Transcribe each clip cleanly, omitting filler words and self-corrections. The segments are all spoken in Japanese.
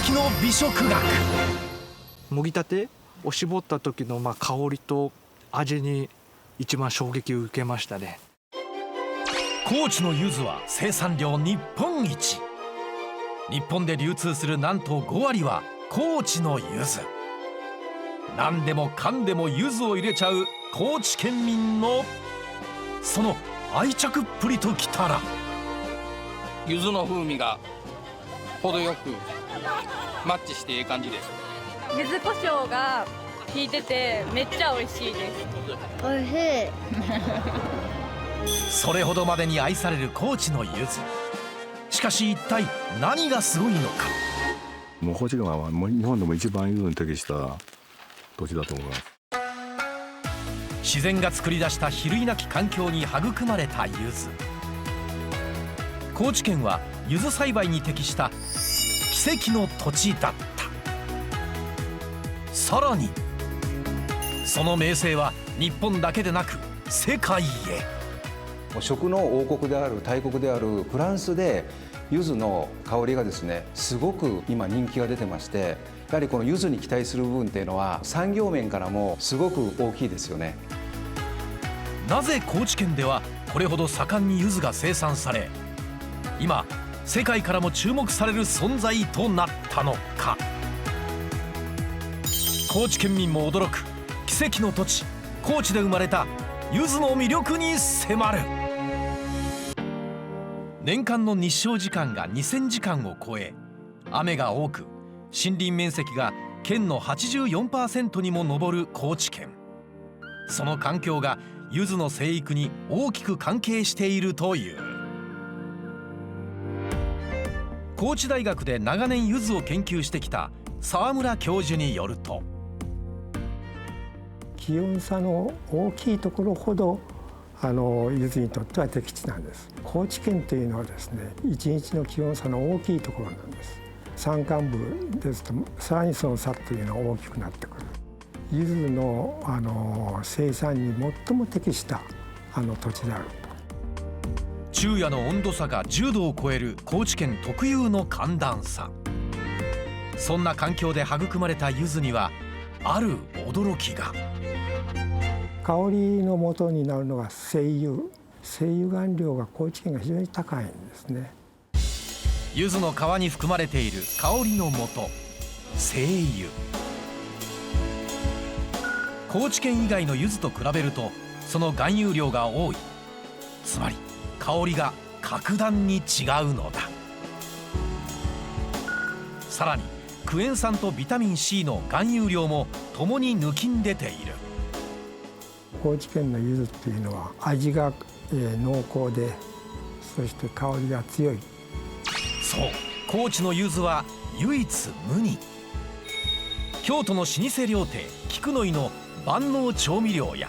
跡の美食学。もぎたてを絞った時の香りと味に一番衝撃を受けましたね。高知の柚子は生産量日本一。日本で流通するなんと5割は高知の柚子。何でもかんでも柚子を入れちゃう高知県民のその愛着っぷりときたら、柚子の風味が程よくマッチしていい感じです。柚子胡椒が効いててめっちゃ美味しいです。おいしい。それほどまでに愛される高知の柚子。しかし一体何がすごいのか。もう高知県は日本でも一番柚子に適した土地だと思います。自然が作り出した比類なき環境に育まれた柚子。高知県は柚子栽培に適した奇跡の土地だった。さらにその名声は日本だけでなく世界へ。食の王国である大国であるフランスで柚子の香りがですね、すごく今人気が出てまして、やはりこの柚子に期待する部分っていうのは産業面からもすごく大きいですよね。なぜ高知県ではこれほど盛んに柚子が生産され、今世界からも注目される存在となったのか。高知県民も驚く奇跡の土地高知で生まれた柚子の魅力に迫る。年間の日照時間が2000時間を超え、雨が多く森林面積が県の 84% にも上る高知県。その環境が柚子の生育に大きく関係しているという。高知大学で長年柚子を研究してきた沢村教授によると、気温差の大きいところほど柚子にとっては適地なんです。高知県というのはですね、一日の気温差の大きいところなんです。山間部ですとさらにその差というのが大きくなってくる。柚子の生産に最も適した土地であると。昼夜の温度差が10度を超える高知県特有の寒暖差。そんな環境で育まれた柚子にはある驚きが。香りの元になるのが精油。精油含量が高知県が非常に高いんですね。柚子の皮に含まれている香りの元、精油。高知県以外の柚子と比べるとその含有量が多い。つまり香りが格段に違うのだ。さらにクエン酸とビタミン C の含有量もともに抜きん出ている。高知県の柚子っていうのは味が濃厚で、そして香りが強い。そう、高知の柚子は唯一無二。京都の老舗料亭菊の井の万能調味料や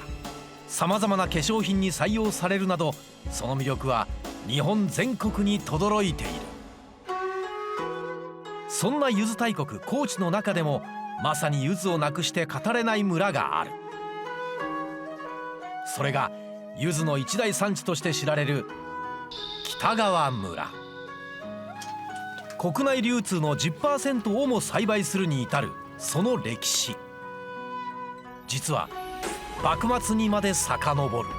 さまざまな化粧品に採用されるなど、その魅力は日本全国に轟いている。そんな柚子大国高知の中でもまさに柚子をなくして語れない村がある。それが柚子の一大産地として知られる北川村。国内流通の 10% をも栽培するに至るその歴史、実は幕末にまで遡る。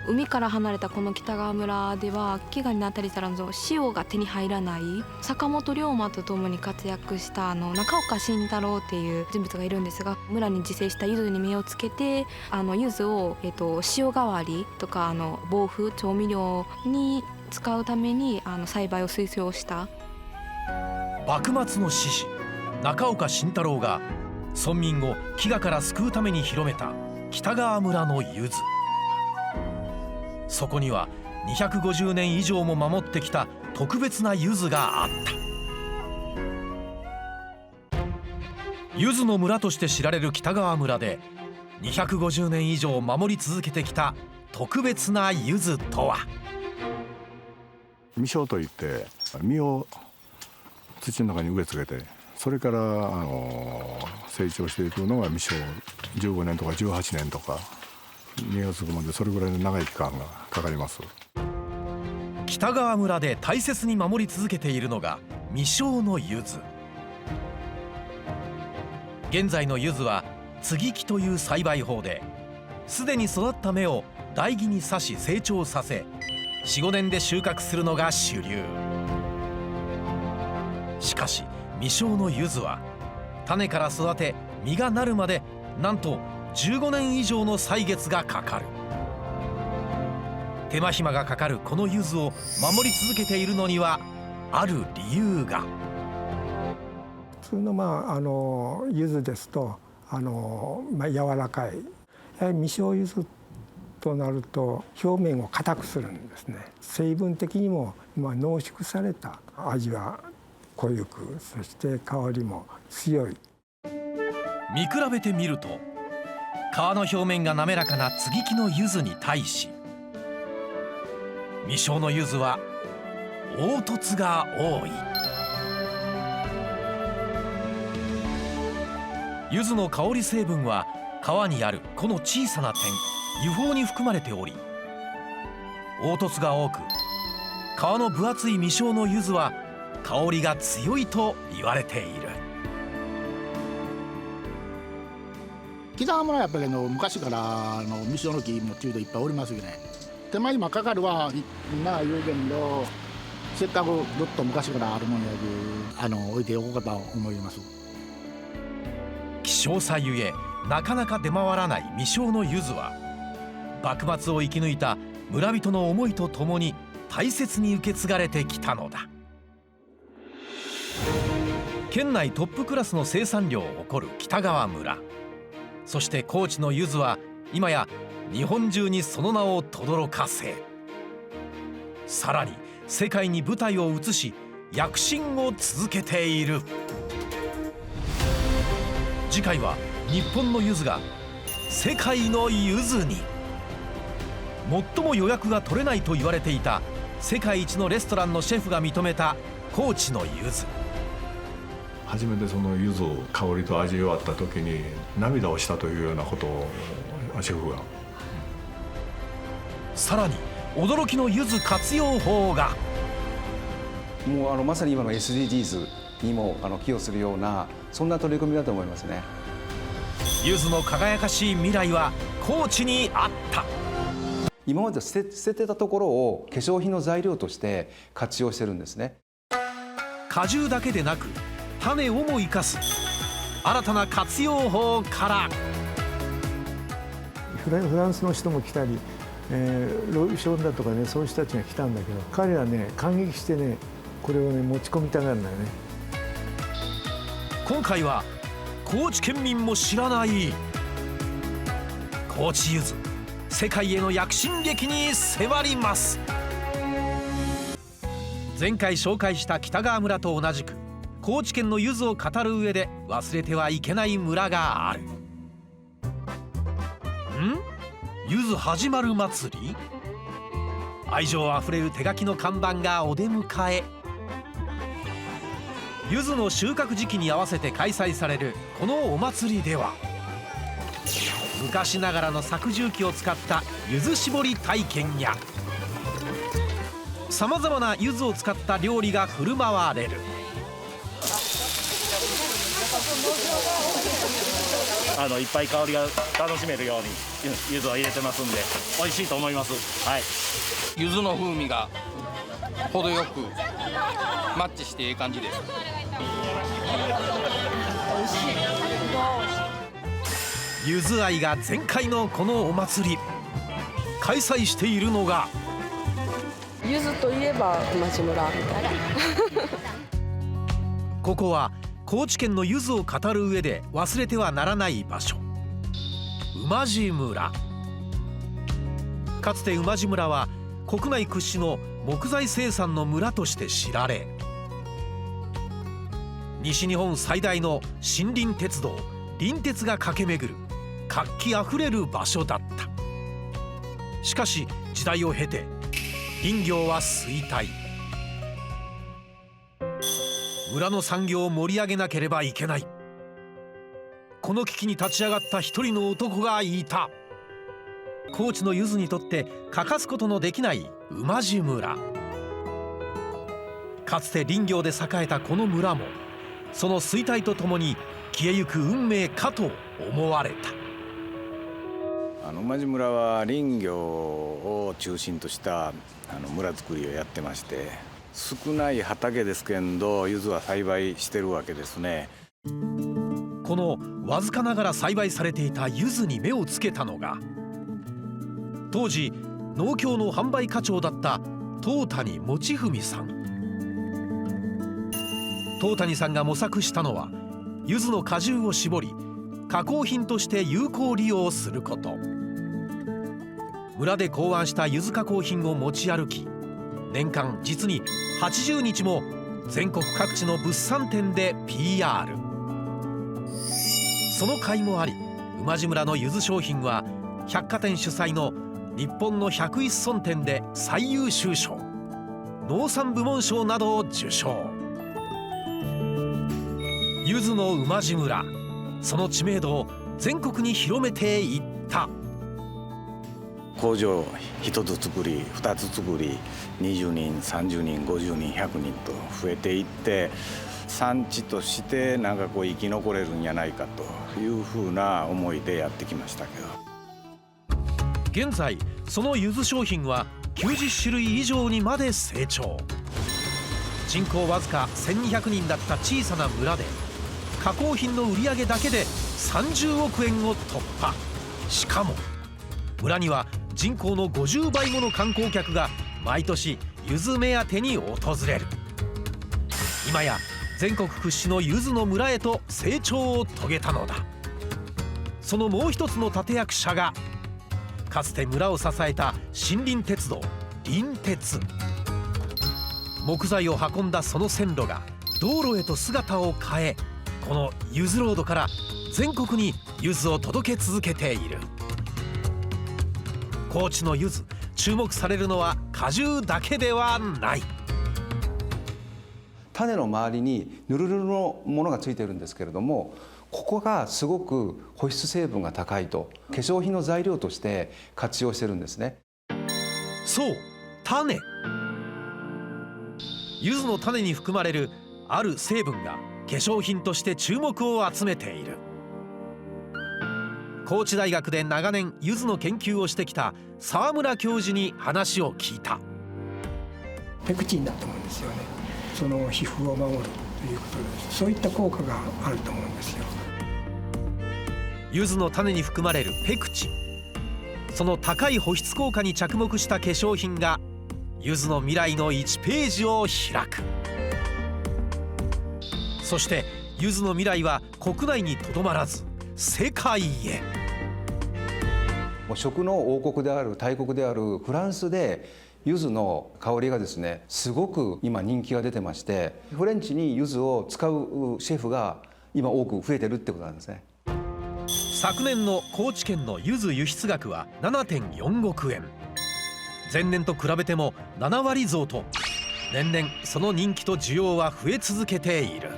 海から離れたこの北川村では飢餓になったりしたら塩が手に入らない。坂本龍馬とともに活躍した中岡慎太郎っていう人物がいるんですが、村に自生した柚子に目をつけて柚子を、塩代わりとか防腐調味料に使うために栽培を推奨した。幕末の志士中岡慎太郎が村民を飢餓から救うために広めた北川村の柚子。そこには250年以上も守ってきた特別な柚子があった。柚子の村として知られる北川村で250年以上守り続けてきた特別な柚子とは。実生といって実を土の中に植え付けて、それから成長していくのが実生。15年とか18年とか実をつくまでそれぐらいの長い期間がかかります。北川村で大切に守り続けているのが未生の柚子。現在の柚子は接ぎ木という栽培法で、すでに育った芽を台木に刺し成長させ、4、5年で収穫するのが主流。しかし未生の柚子は種から育て実がなるまでなんと15年以上の歳月がかかる。手間暇がかかるこの柚子を守り続けているのにはある理由が。普通の柚子ですと柔らかい、やはり未生柚子となると表面を硬くするんですね。成分的にも濃縮された味は濃ゆく、そして香りも強い。見比べてみると、皮の表面が滑らかな接ぎ木の柚子に対し、未生の柚子は凹凸が多い。柚子の香り成分は皮にあるこの小さな点、油胞に含まれており、凹凸が多く皮の分厚い未生の柚子は香りが強いと言われている。北川村はやっぱり昔から未生の木も中でいっぱいおりますよね。手間暇かかるは今言うけど、せっかくずっと昔からあるもんやけ置いておこうかと思います。希少さゆえなかなか出回らない未生の柚子は、幕末を生き抜いた村人の思いとともに大切に受け継がれてきたのだ。県内トップクラスの生産量を誇る北川村、そして高知の柚子は今や日本中にその名を轟かせ、さらに世界に舞台を移し躍進を続けている。次回は日本の柚子が世界の柚子に。最も予約が取れないと言われていた世界一のレストランのシェフが認めた高知の柚子。初めてその柚子を香りと味わった時に涙をしたというようなことをシェフが。さらに驚きの柚子活用法が。もうまさに今の SDGs にも寄与するような、そんな取り組みだと思いますね。柚子の輝かしい未来は高知にあった。今まで捨ててたところを化粧品の材料として活用してるんですね。果汁だけでなく種をも生かす新たな活用法から。フランスの人も来たり、ロイションだとかね、そういう人たちが来たんだけど、彼はね感激してね、これをね持ち込みたがるんだよね。今回は高知県民も知らない高知柚子世界への躍進劇に迫ります。前回紹介した北川村と同じく高知県の柚子を語る上で忘れてはいけない村がある。柚子始まる祭り。愛情あふれる手書きの看板がお出迎え。柚子の収穫時期に合わせて開催されるこのお祭りでは、昔ながらの搾汁機を使った柚子絞り体験やさまざまな柚子を使った料理が振る舞われる。いっぱい香りが楽しめるように柚子を入れてますんで、美味しいと思います。はい、柚子の風味が程よくマッチしていい感じです。柚子愛が全開のこのお祭り、開催しているのが柚子といえば馬路村みたいなここは高知県の柚子を語る上で忘れてはならない場所、馬路村。かつて馬路村は国内屈指の木材生産の村として知られ、西日本最大の森林鉄道林鉄が駆け巡る活気あふれる場所だった。しかし時代を経て林業は衰退。村の産業を盛り上げなければいけない。この危機に立ち上がった一人の男がいた。高知の柚子にとって欠かすことのできない馬路村。かつて林業で栄えたこの村もその衰退とともに消えゆく運命かと思われた。馬路村は林業を中心とした村づくりをやってまして、少ない畑ですけど柚子は栽培してるわけですね。このわずかながら栽培されていた柚子に目をつけたのが、当時農協の販売課長だった東谷持文さん。東谷さんが模索したのは柚子の果汁を搾り加工品として有効利用すること。村で考案した柚子加工品を持ち歩き、年間実に80日も全国各地の物産展で PR。 その甲斐もあり、馬路村の柚子商品は百貨店主催の日本の101村店で最優秀賞、農産部門賞などを受賞。柚子の馬路村、その知名度を全国に広めていった。工場1つ作り2つ作り20人30人50人100人と増えていって、産地としてなんかこう生き残れるんじゃないかというふうな思いでやってきましたけど、現在その柚子商品は90種類以上にまで成長。人口わずか1200人だった小さな村で加工品の売り上げだけで30億円を突破。しかも村には人口の50倍もの観光客が毎年柚子目当てに訪れる。今や全国屈指の柚子の村へと成長を遂げたのだ。そのもう一つの立役者がかつて村を支えた森林鉄道林鉄。木材を運んだその線路が道路へと姿を変え、この柚子ロードから全国に柚子を届け続けている。高知の柚子、注目されるのは果汁だけではない。種の周りにヌルヌルのものがついてるんですけれども、ここがすごく保湿成分が高いと、化粧品の材料として活用してるんですね。そう、種。柚子の種に含まれるある成分が化粧品として注目を集めている。高知大学で長年柚子の研究をしてきた沢村教授に話を聞いた。ペクチンだと思うんですよね。その皮膚を守るということです。そういった効果があると思うんですよ。柚子の種に含まれるペクチン、その高い保湿効果に着目した化粧品が柚子の未来の1ページを開く。そして柚子の未来は国内にとどまらず世界へ。食の王国である大国であるフランスで柚子の香りがですね、すごく今人気が出てまして、フレンチに柚子を使うシェフが今多く増えてるってことなんですね。昨年の高知県の柚子輸出額は 7.4 億円。前年と比べても7割増と、年々その人気と需要は増え続けている。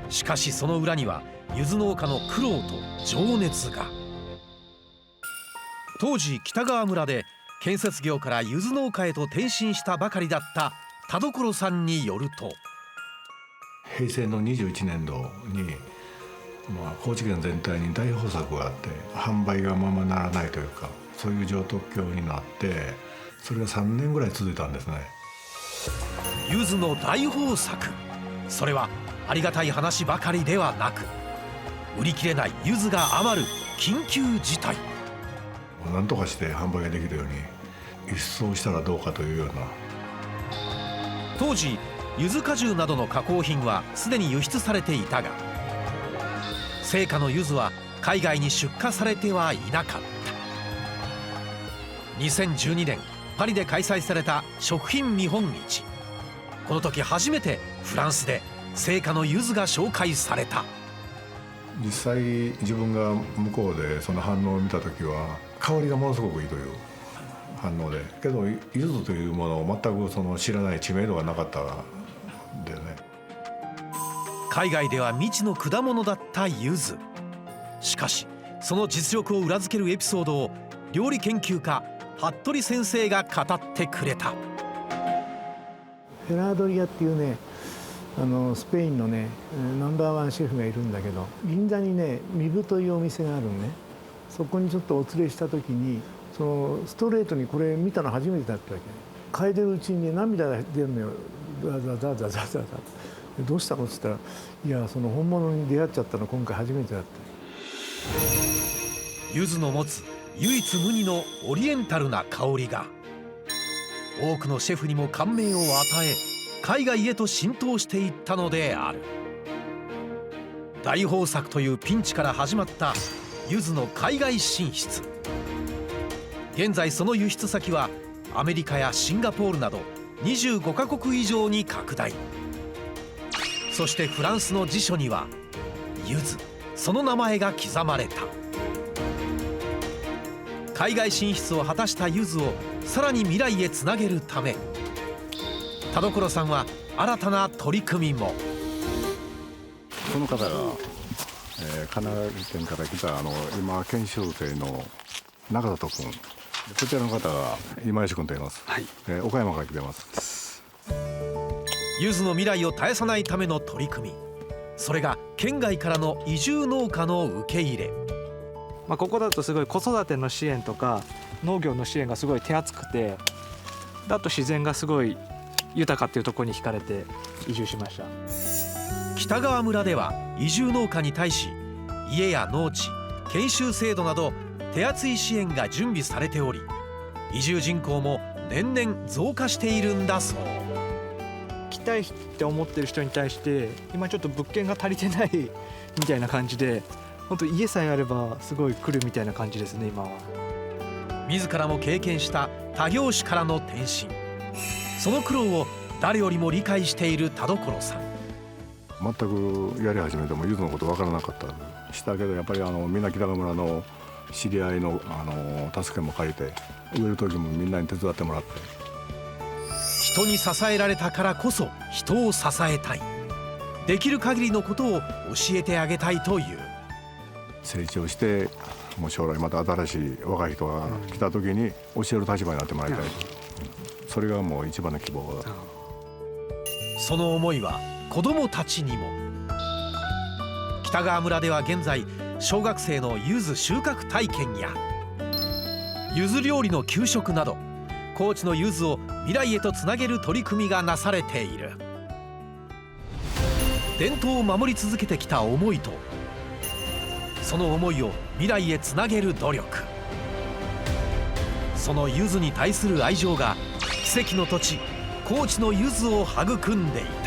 しかしその裏には柚子農家の苦労と情熱が。当時北川村で建設業から柚子農家へと転身したばかりだった田所さんによると、平成の21年度に、高知県全体に大豊作があって、販売がままならないというか、そういう状況になって、それが3年ぐらい続いたんですね。柚子の大豊作、それはありがたい話ばかりではなく、売り切れない柚子が余る緊急事態。何とかして販売ができるように一掃したらどうかというような。当時柚子果汁などの加工品はすでに輸出されていたが、成果の柚子は海外に出荷されてはいなかった。2012年パリで開催された食品見本市、この時初めてフランスで成果の柚子が紹介された。実際自分が向こうでその反応を見た時は香りがものすごくいいという反応で、けど柚子というものを全くその知らない、知名度がなかったんだよね。海外では未知の果物だった柚子。しかしその実力を裏付けるエピソードを料理研究家服部先生が語ってくれた。ヘラードリアっていうねスペインのねナンバーワンシェフがいるんだけど、銀座にねミブというお店があるのね。そこにちょっとお連れした時にそのストレートにこれ見たの初めてだったわけ。嗅いでるうちに、ね、涙が出るのよ。ザザザザザザザ。どうしたのって言ったら、いやその本物に出会っちゃったの今回初めてだった。柚子の持つ唯一無二のオリエンタルな香りが多くのシェフにも感銘を与え、海外へと浸透していったのである。大豊作というピンチから始まった柚子の海外進出。現在その輸出先はアメリカやシンガポールなど25カ国以上に拡大。そしてフランスの辞書には柚子、その名前が刻まれた。海外進出を果たした柚子をさらに未来へつなげるため、田所さんは新たな取り組みも。この方が、神奈川県から来た今研修生の中里君、こちらの方が今吉君と言います、はい。岡山から来てます。柚子の未来を絶やさないための取り組み、それが県外からの移住農家の受け入れ。ここだとすごい子育ての支援とか農業の支援がすごい手厚くて、あと自然がすごい豊かっていうところに惹かれて移住しました。北川村では移住農家に対し家や農地、研修制度など手厚い支援が準備されており、移住人口も年々増加しているんだそう。来たいって思ってる人に対して今ちょっと物件が足りてないみたいな感じで、本当家さえあればすごい来るみたいな感じですね今は。自らも経験した他業種からの転身、その苦労を誰よりも理解している田所さん。全くやり始めても柚子のこと分からなかったしたけど、やっぱりみんな北川村の知り合いの助けも借りて、植える時もみんなに手伝ってもらって。人に支えられたからこそ人を支えたい、できる限りのことを教えてあげたいという。成長してもう将来また新しい若い人が来た時に教える立場になってもらいたい、それがもう一番の希望だ。その思いは子どもたちにも。北川村では現在小学生の柚子収穫体験や柚子料理の給食など、高知の柚子を未来へとつなげる取り組みがなされている。伝統を守り続けてきた思いと、その思いを未来へつなげる努力、その柚子に対する愛情が奇跡の土地高知の柚子を育んでいく。